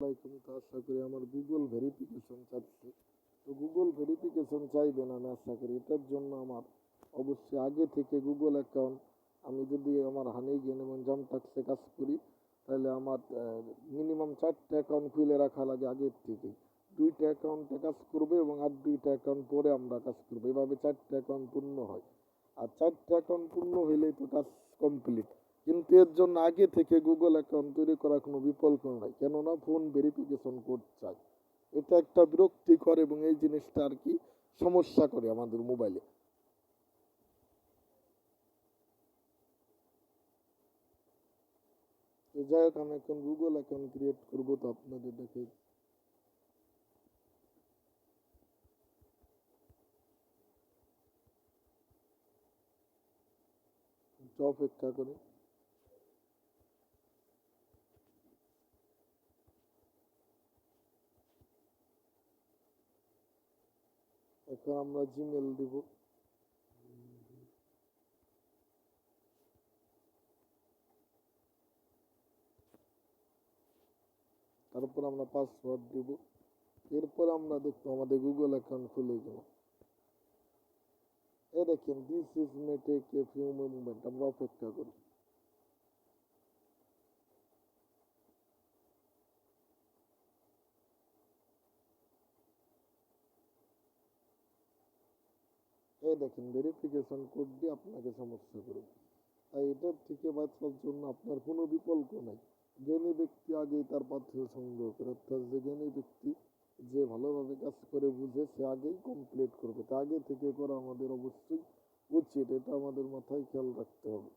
আসসালামাইকুম। তো আশা করি আমার গুগল ভেরিফিকেশন চাচ্ছে। তো গুগল ভেরিফিকেশন চাইবেন, আমি আশা করি এটার জন্য আমার অবশ্যই আগে থেকে গুগল অ্যাকাউন্ট, আমি যদি আমার হানি গেন এবং জামটাক্সে কাজ করি, তাহলে আমার মিনিমাম 4টা অ্যাকাউন্ট খুলে রাখা লাগে আগের থেকে। 2টা অ্যাকাউন্টে কাজ করবে এবং আর 2টা অ্যাকাউন্ট পরে আমরা কাজ করবো, এভাবে 4টা অ্যাকাউন্ট পূর্ণ হয়। আর 4টা অ্যাকাউন্ট পূর্ণ হইলেই তো কাজ কমপ্লিট। কিন্তু এর জন্য আগে থেকে গুগল অ্যাকাউন্ট তৈরি করার কোনো বিকল্প নাই, কেননা ফোন ভেরিফিকেশন কোড চাই। এটা একটা বিরক্তিকর এবং এই জিনিসটা আর কি সমস্যা করে আমাদের মোবাইলে। তো যাই হোক, আমি এখন গুগল অ্যাকাউন্ট ক্রিয়েট করবো, তো আপনাদের দেখে একটু অপেক্ষা করে। এখন আমরা জিমেল দিব, তারপর আমরা পাসওয়ার্ড দিব। এরপর আমরা দেখবো আমাদের গুগল অ্যাকাউন্ট খুলে গেল। এ দেখেন, this is may take a few moment, আমরা অপেক্ষা করি। এই দেখেন, ভেরিফিকেশন কোড দিয়ে আপনাকে সমস্যা করবে। তাই এটার থেকে বাঁচার জন্য আপনার কোনো বিকল্প নাই। জ্ঞানী ব্যক্তি আগেই তার পাথর সংগ্রহ করে, অর্থাৎ যে জ্ঞানী ব্যক্তি, যে ভালোভাবে কাজ করে বুঝে, সে আগেই কমপ্লিট করবে। তা আগে থেকে করা আমাদের অবশ্যই উচিত, এটা আমাদের মাথায় খেয়াল রাখতে হবে।